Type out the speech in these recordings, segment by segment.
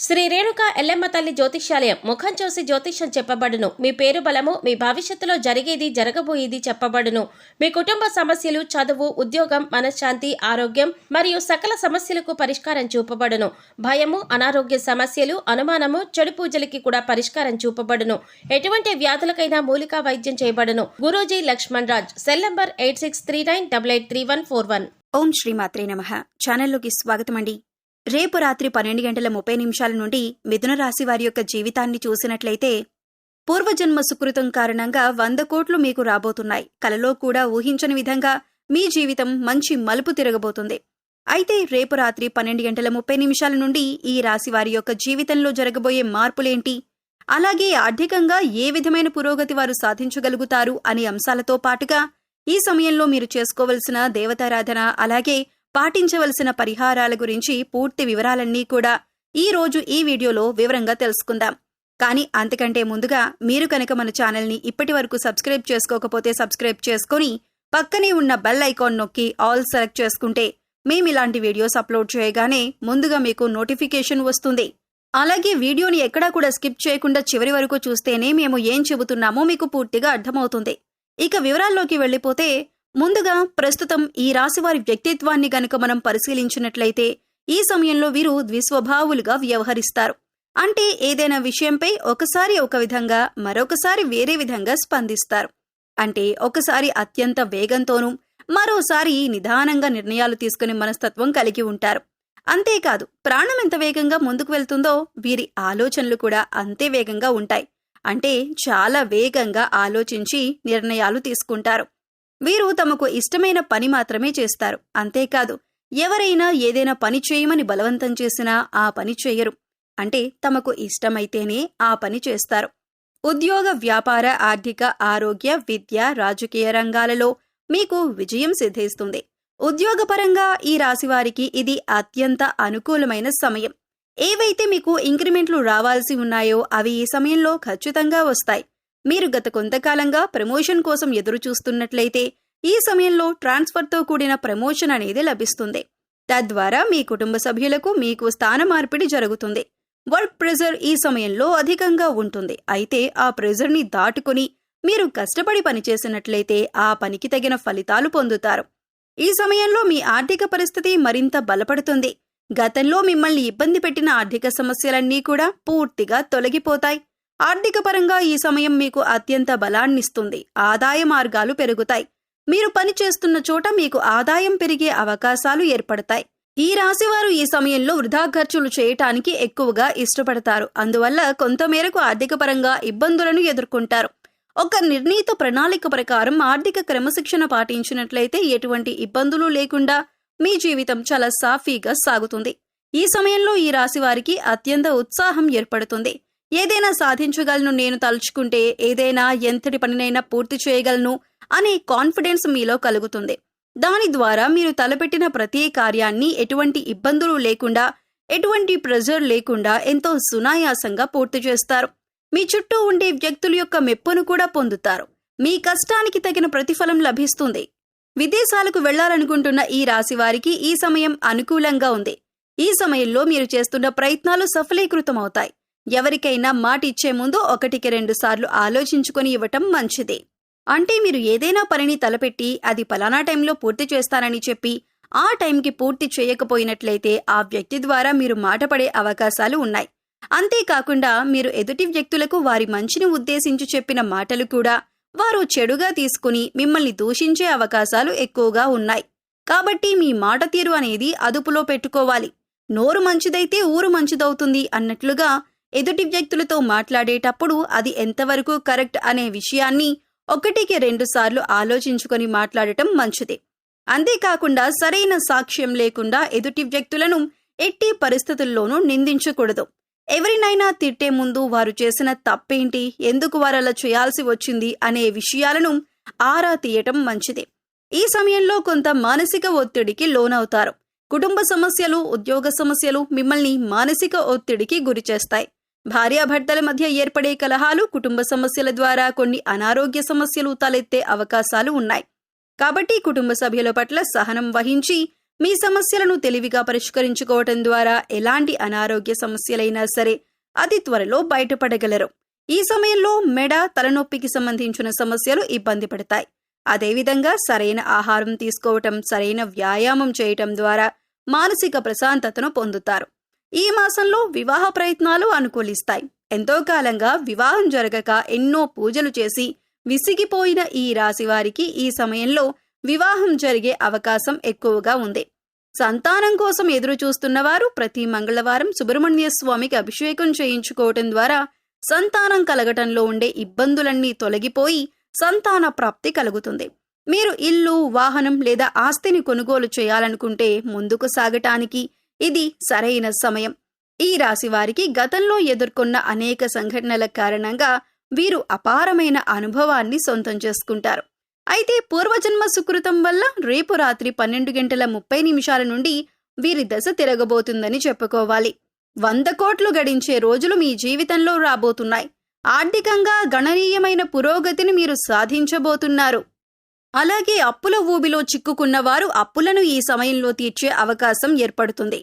శ్రీ రేణుక ఎల్లమ్మ తల్లి జ్యోతిష్యాలయం ముఖం చూసి జ్యోతిష్యం చెప్పబడును. మీ పేరు బలము, మీ భవిష్యత్తులో జరిగేది జరగబోయేది చెప్పబడును. మీ కుటుంబ సమస్యలు, చదువు, ఉద్యోగం, మనశ్శాంతి, ఆరోగ్యం మరియు సకల సమస్యలకు పరిష్కారం చూపబడును. భయము, అనారోగ్య సమస్యలు, అనుమానము, చెడు పూజలకి కూడా పరిష్కారం చూపబడును. ఎటువంటి వ్యాధులకైనా మూలికా వైద్యం చేయబడును. గురూజీ లక్ష్మణ్ రాజ్. Cell number 8639883141. ఓం శ్రీమాత్రే నమః. ఛానల్లోకి స్వాగతం అండి. రేపు రాత్రి 12:30 నుండి మిథున రాశి వారి యొక్క జీవితాన్ని చూసినట్లయితే పూర్వజన్మ సుకృతం కారణంగా 100 కోట్లు మీకు రాబోతున్నాయి. కలలో కూడా ఊహించని విధంగా మీ జీవితం మంచి మలుపు తిరగబోతుంది. అయితే రేపు రాత్రి 12:30 నుండి ఈ రాశి వారి యొక్క జీవితంలో జరగబోయే మార్పులేంటి, అలాగే ఆర్థికంగా ఏ విధమైన పురోగతి వారు సాధించగలుగుతారు అనే అంశాలతో పాటుగా ఈ సమయంలో మీరు చేసుకోవలసిన దేవతారాధన, అలాగే పాటించవలసిన పరిహారాల గురించి పూర్తి వివరాలన్నీ కూడా ఈ రోజు ఈ వీడియోలో వివరంగా తెలుసుకుందాం. కానీ అంతకంటే ముందుగా మీరు కనుక మన ఛానల్ని ఇప్పటి వరకు సబ్స్క్రైబ్ చేసుకోకపోతే సబ్స్క్రైబ్ చేసుకుని పక్కనే ఉన్న బెల్ ఐకాన్ నొక్కి ఆల్ సెలెక్ట్ చేసుకుంటే మేమిలాంటి వీడియోస్ అప్లోడ్ చేయగానే ముందుగా మీకు నోటిఫికేషన్ వస్తుంది. అలాగే వీడియోని ఎక్కడా కూడా స్కిప్ చేయకుండా చివరి వరకు చూస్తేనే మేము ఏం చెబుతున్నామో మీకు పూర్తిగా అర్థమవుతుంది. ఇక వివరాల్లోకి వెళ్లిపోతే ముందుగా ప్రస్తుతం ఈ రాశివారి వ్యక్తిత్వాన్ని గనుక మనం పరిశీలించినట్లయితే ఈ సమయంలో వీరు ద్విస్వభావులుగా వ్యవహరిస్తారు. అంటే ఏదైనా విషయంపై ఒకసారి ఒక విధంగా, మరొకసారి వేరే విధంగా స్పందిస్తారు. అంటే ఒకసారి అత్యంత వేగంతోనూ, మరోసారి నిదానంగా నిర్ణయాలు తీసుకునే మనస్తత్వం కలిగి ఉంటారు. అంతేకాదు, ప్రాణం ఎంత వేగంగా ముందుకు వెళ్తుందో వీరి ఆలోచనలు కూడా అంతే వేగంగా ఉంటాయి. అంటే చాలా వేగంగా ఆలోచించి నిర్ణయాలు తీసుకుంటారు. వీరు తమకు ఇష్టమైన పని మాత్రమే చేస్తారు. అంతేకాదు, ఎవరైనా ఏదైనా పని చేయమని బలవంతం చేసినా ఆ పని చేయరు. అంటే తమకు ఇష్టమైతేనే ఆ పని చేస్తారు. ఉద్యోగ, వ్యాపార, ఆర్థిక, ఆరోగ్య, విద్య, రాజకీయ రంగాలలో మీకు విజయం సిద్ధిస్తుంది. ఉద్యోగపరంగా ఈ రాశివారికి ఇది అత్యంత అనుకూలమైన సమయం. ఏవైతే మీకు ఇంక్రిమెంట్లు రావాల్సి ఉన్నాయో అవి ఈ సమయంలో ఖచ్చితంగా వస్తాయి. మీరు గత కొంతకాలంగా ప్రమోషన్ కోసం ఎదురు చూస్తున్నట్లయితే ఈ సమయంలో ట్రాన్స్ఫర్తో కూడిన ప్రమోషన్ అనేది లభిస్తుంది. తద్వారా మీ కుటుంబ సభ్యులకు మీకు స్థాన మార్పిడి జరుగుతుంది. వర్క్ ప్రెజర్ ఈ సమయంలో అధికంగా ఉంటుంది. అయితే ఆ ప్రెజర్ని దాటుకుని మీరు కష్టపడి పనిచేసినట్లయితే ఆ పనికి తగిన ఫలితాలు పొందుతారు. ఈ సమయంలో మీ ఆర్థిక పరిస్థితి మరింత బలపడుతుంది. గతంలో మిమ్మల్ని ఇబ్బంది పెట్టిన ఆర్థిక సమస్యలన్నీ కూడా పూర్తిగా తొలగిపోతాయి. ఆర్థిక పరంగా ఈ సమయం మీకు అత్యంత బలాన్నిస్తుంది. ఆదాయ మార్గాలు పెరుగుతాయి. మీరు పనిచేస్తున్న చోట మీకు ఆదాయం పెరిగే అవకాశాలు ఏర్పడతాయి. ఈ రాశివారు ఈ సమయంలో వృధా ఖర్చులు చేయటానికి ఎక్కువగా ఇష్టపడతారు. అందువల్ల కొంతమేరకు ఆర్థిక పరంగా ఇబ్బందులను ఎదుర్కొంటారు. ఒక నిర్ణీత ప్రణాళిక ప్రకారం ఆర్థిక క్రమశిక్షణ పాటించినట్లయితే ఎటువంటి ఇబ్బందులు లేకుండా మీ జీవితం చాలా సాఫీగా సాగుతుంది. ఈ సమయంలో ఈ రాశివారికి అత్యంత ఉత్సాహం ఏర్పడుతుంది. ఏదైనా సాధించగలను, నేను తలుచుకుంటే ఏదైనా ఎంతటి పనినైనా పూర్తి చేయగలను అనే కాన్ఫిడెన్స్ మీలో కలుగుతుంది. దాని ద్వారా మీరు తలపెట్టిన ప్రతి కార్యాన్ని ఎటువంటి ఇబ్బందులు లేకుండా, ఎటువంటి ప్రెజర్ లేకుండా ఎంతో సునాయాసంగా పూర్తి చేస్తారు. మీ చుట్టూ ఉండే వ్యక్తుల యొక్క మెప్పును కూడా పొందుతారు. మీ కష్టానికి తగిన ప్రతిఫలం లభిస్తుంది. విదేశాలకు వెళ్లాలనుకుంటున్న ఈ రాశి వారికి ఈ సమయం అనుకూలంగా ఉంది. ఈ సమయంలో మీరు చేస్తున్న ప్రయత్నాలు సఫలీకృతమవుతాయి. ఎవరికైనా మాట ఇచ్చే ముందు 1-2 సార్లు ఆలోచించుకొని ఇవ్వటం మంచిది. అంటే మీరు ఏదైనా పనిని తలపెట్టి అది పలానా టైంలో పూర్తి చేస్తానని చెప్పి ఆ టైంకి పూర్తి చేయకపోయినట్లయితే ఆ వ్యక్తి ద్వారా మీరు మాట పడే అవకాశాలు ఉన్నాయి. అంతేకాకుండా మీరు ఎదుటి వ్యక్తులకు వారి మంచిని ఉద్దేశించి చెప్పిన మాటలు కూడా వారు చెడుగా తీసుకుని మిమ్మల్ని దూషించే అవకాశాలు ఎక్కువగా ఉన్నాయి. కాబట్టి మీ మాట తీరు అనేది అదుపులో పెట్టుకోవాలి. నోరు మంచిదైతే ఊరు మంచిదవుతుంది అన్నట్లుగా ఎదుటి వ్యక్తులతో మాట్లాడేటప్పుడు అది ఎంతవరకు కరెక్ట్ అనే విషయాన్ని 1-2 సార్లు ఆలోచించుకొని మాట్లాడటం మంచిది. అంతేకాకుండా సరైన సాక్ష్యం లేకుండా ఎదుటి వ్యక్తులను ఎట్టి పరిస్థితుల్లోనూ నిందించకూడదు. ఎవరినైనా తిట్టే ముందు వారు చేసిన తప్పేంటి, ఎందుకు వారలా చేయాల్సి వచ్చింది అనే విషయాలను ఆరా తీయటం మంచిది. ఈ సమయంలో కొంత మానసిక ఒత్తిడికి లోనవుతారు. కుటుంబ సమస్యలు, ఉద్యోగ సమస్యలు మిమ్మల్ని మానసిక ఒత్తిడికి గురిచేస్తాయి. భార్యాభర్తల మధ్య ఏర్పడే కలహాలు, కుటుంబ సమస్యల ద్వారా కొన్ని అనారోగ్య సమస్యలు తలెత్తే అవకాశాలు ఉన్నాయి. కాబట్టి కుటుంబ సభ్యుల పట్ల సహనం వహించి మీ సమస్యలను తెలివిగా పరిష్కరించుకోవటం ద్వారా ఎలాంటి అనారోగ్య సమస్యలైనా సరే అతి త్వరలో బయటపడగలరు. ఈ సమయంలో మెడ, తలనొప్పికి సంబంధించిన సమస్యలు ఇబ్బంది పడతాయి. అదేవిధంగా సరైన ఆహారం తీసుకోవటం, సరైన వ్యాయామం చేయటం ద్వారా మానసిక ప్రశాంతతను పొందుతారు. ఈ మాసంలో వివాహ ప్రయత్నాలు అనుకూలిస్తాయి. ఎంతో కాలంగా వివాహం జరగక ఎన్నో పూజలు చేసి విసిగిపోయిన ఈ రాశి వారికి ఈ సమయంలో వివాహం జరిగే అవకాశం ఎక్కువగా ఉంది. సంతానం కోసం ఎదురు చూస్తున్నవారు ప్రతి మంగళవారం సుబ్రహ్మణ్య స్వామికి అభిషేకం చేయించుకోవటం ద్వారా సంతానం కలగటంలో ఉండే ఇబ్బందులన్నీ తొలగిపోయి సంతాన ప్రాప్తి కలుగుతుంది. మీరు ఇల్లు, వాహనం లేదా ఆస్తిని కొనుగోలు చేయాలనుకుంటే ముందుకు సాగటానికి ఇది సరైన సమయం. ఈ రాశి వారికి గతంలో ఎదుర్కొన్న అనేక సంఘటనల కారణంగా వీరు అపారమైన అనుభవాన్ని సొంతం చేసుకుంటారు. అయితే పూర్వజన్మ సుకృతం వల్ల రేపు రాత్రి 12:30 నుండి వీరి దశ తిరగబోతుందని చెప్పుకోవాలి. 100 కోట్లు గడించే రోజులు మీ జీవితంలో రాబోతున్నాయి. ఆర్థికంగా గణనీయమైన పురోగతిని మీరు సాధించబోతున్నారు. అలాగే అప్పుల ఊబిలో చిక్కుకున్న వారు అప్పులను ఈ సమయంలో తీర్చే అవకాశం ఏర్పడుతుంది.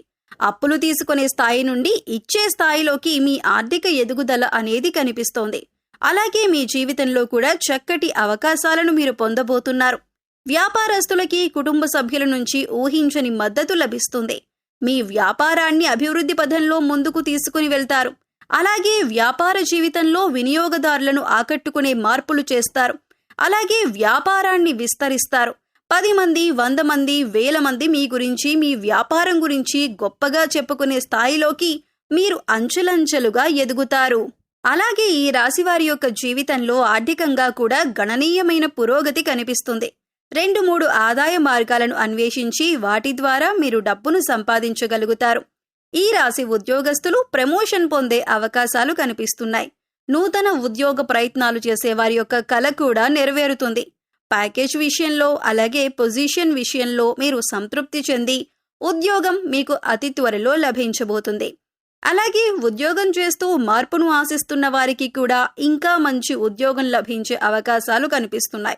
అప్పులు తీసుకునే స్థాయి నుండి ఇచ్చే స్థాయిలోకి మీ ఆర్థిక ఎదుగుదల అనేది కనిపిస్తోంది. అలాగే మీ జీవితంలో కూడా చక్కటి అవకాశాలను మీరు పొందబోతున్నారు. వ్యాపారస్తులకి కుటుంబ సభ్యుల నుంచి ఊహించని మద్దతు లభిస్తుంది. మీ వ్యాపారాన్ని అభివృద్ధి పథంలో ముందుకు తీసుకుని వెళ్తారు. అలాగే వ్యాపార జీవితంలో వినియోగదారులను ఆకట్టుకునే మార్పులు చేస్తారు. అలాగే వ్యాపారాన్ని విస్తరిస్తారు. 10 మంది, 100 మంది, 1000 మంది మీ గురించి, మీ వ్యాపారం గురించి గొప్పగా చెప్పుకునే స్థాయిలోకి మీరు అంచెలంచెలుగా ఎదుగుతారు. అలాగే ఈ రాశివారి యొక్క జీవితంలో ఆర్థికంగా కూడా గణనీయమైన పురోగతి కనిపిస్తుంది. 2-3 ఆదాయ మార్గాలను అన్వేషించి వాటి ద్వారా మీరు డబ్బును సంపాదించగలుగుతారు. ఈ రాశి ఉద్యోగస్తులు ప్రమోషన్ పొందే అవకాశాలు కనిపిస్తున్నాయి. నూతన ఉద్యోగ ప్రయత్నాలు చేసే వారి యొక్క కల కూడా నెరవేరుతుంది. ప్యాకేజ్ విషయంలో, అలాగే పొజిషన్ విషయంలో మీరు సంతృప్తి చెంది ఉద్యోగం మీకు అతి త్వరలో లభించబోతుంది. అలాగే ఉద్యోగం చేస్తూ మార్పును ఆశిస్తున్న వారికి కూడా ఇంకా మంచి ఉద్యోగం లభించే అవకాశాలు కనిపిస్తున్నాయి.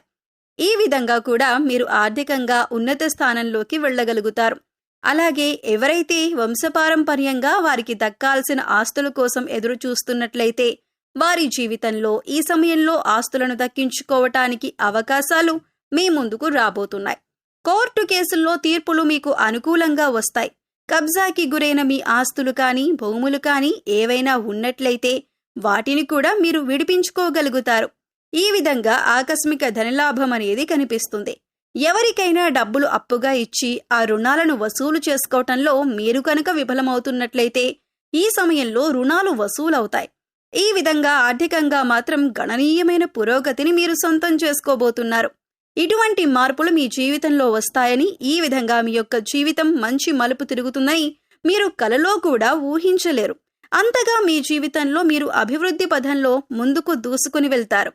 ఈ విధంగా కూడా మీరు ఆర్థికంగా ఉన్నత స్థానంలోకి వెళ్ళగలుగుతారు. అలాగే ఎవరైతే వంశపారంపర్యంగా వారికి దక్కాల్సిన ఆస్తుల కోసం ఎదురు చూస్తున్నట్లయితే వారి జీవితంలో ఈ సమయంలో ఆస్తులను దక్కించుకోవటానికి అవకాశాలు మీ ముందుకు రాబోతున్నాయి. కోర్టు కేసుల్లో తీర్పులు మీకు అనుకూలంగా వస్తాయి. కబ్జాకి గురైన మీ ఆస్తులు కానీ, భూములు కానీ ఏవైనా ఉన్నట్లయితే వాటిని కూడా మీరు విడిపించుకోగలుగుతారు. ఈ విధంగా ఆకస్మిక ధనలాభం అనేది కనిపిస్తుంది. ఎవరికైనా డబ్బులు అప్పుగా ఇచ్చి ఆ రుణాలను వసూలు చేసుకోవటంలో మీరు కనుక విఫలమవుతున్నట్లయితే ఈ సమయంలో రుణాలు వసూలవుతాయి. ఈ విధంగా ఆర్థికంగా మాత్రం గణనీయమైన పురోగతిని మీరు సొంతం చేసుకోబోతున్నారు. ఇటువంటి మార్పులు మీ జీవితంలో వస్తాయని, ఈ విధంగా మీ యొక్క జీవితం మంచి మలుపు తిరుగుతుందని మీరు కలలో కూడా ఊహించలేరు. అంతగా మీ జీవితంలో మీరు అభివృద్ధి పథంలో ముందుకు దూసుకుని వెళ్తారు.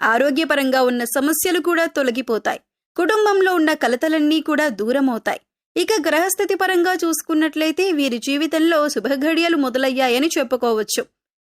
ఆరోగ్యపరంగా ఉన్న సమస్యలు కూడా తొలగిపోతాయి. కుటుంబంలో ఉన్న కలతలన్నీ కూడా దూరమవుతాయి. ఇక గ్రహస్థితి పరంగా చూసుకున్నట్లయితే వీరి జీవితంలో శుభఘడియలు మొదలయ్యాయని చెప్పుకోవచ్చు.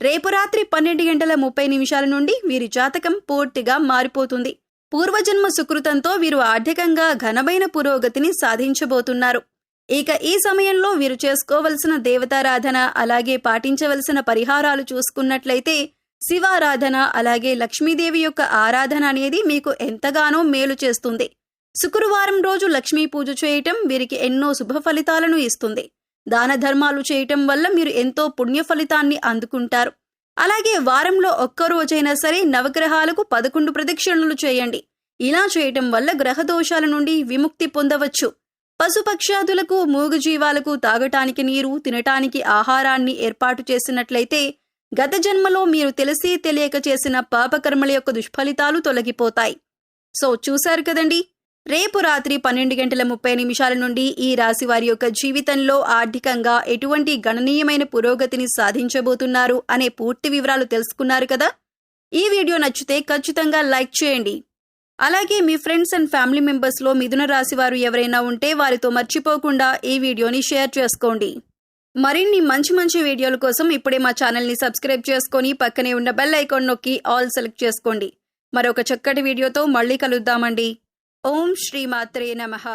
రేపు రాత్రి 12:30 నుండి వీరి జాతకం పూర్తిగా మారిపోతుంది. పూర్వజన్మ సుకృతంతో వీరు ఆర్థికంగా ఘనమైన పురోగతిని సాధించబోతున్నారు. ఇక ఈ సమయంలో వీరు చేసుకోవలసిన దేవతారాధన, అలాగే పాటించవలసిన పరిహారాలు చూసుకున్నట్లయితే శివారాధన, అలాగే లక్ష్మీదేవి యొక్క ఆరాధన అనేది మీకు ఎంతగానో మేలు చేస్తుంది. శుక్రవారం రోజు లక్ష్మీ పూజ చేయటం వీరికి ఎన్నో శుభ ఫలితాలను ఇస్తుంది. దాన ధర్మాలు చేయటం వల్ల మీరు ఎంతో పుణ్య ఫలితాన్ని అందుకుంటారు. అలాగే వారంలో ఒక్కరోజైనా సరే నవగ్రహాలకు 11 ప్రదక్షిణలు చేయండి. ఇలా చేయటం వల్ల గ్రహ దోషాల నుండి విముక్తి పొందవచ్చు. పశుపక్షాదులకు, మూగజీవాలకు తాగటానికి నీరు, తినటానికి ఆహారాన్ని ఏర్పాటు చేసినట్లయితే గత జన్మలో మీరు తెలిసి తెలియక చేసిన పాపకర్మల యొక్క దుష్ఫలితాలు తొలగిపోతాయి. సో చూశారు కదండి, రేపు రాత్రి 12:30 నుండి ఈ రాశి వారి యొక్క జీవితంలో ఆర్థికంగా ఎటువంటి గణనీయమైన పురోగతిని సాధించబోతున్నారు అనే పూర్తి వివరాలు తెలుసుకున్నారు కదా. ఈ వీడియో నచ్చితే ఖచ్చితంగా లైక్ చేయండి. అలాగే మీ ఫ్రెండ్స్ అండ్ ఫ్యామిలీ మెంబర్స్లో మిథున రాశి వారు ఎవరైనా ఉంటే వారితో మర్చిపోకుండా ఈ వీడియోని షేర్ చేసుకోండి. మరిన్ని మంచి వీడియోల కోసం ఇప్పుడే మా ఛానల్ని సబ్స్క్రైబ్ చేసుకొని పక్కనే ఉన్న బెల్ ఐకాన్ నొక్కి ఆల్ సెలెక్ట్ చేసుకోండి. మరొక చక్కటి వీడియోతో మళ్ళీ కలుద్దామండి. ఓం శ్రీ మాత్రే నమః.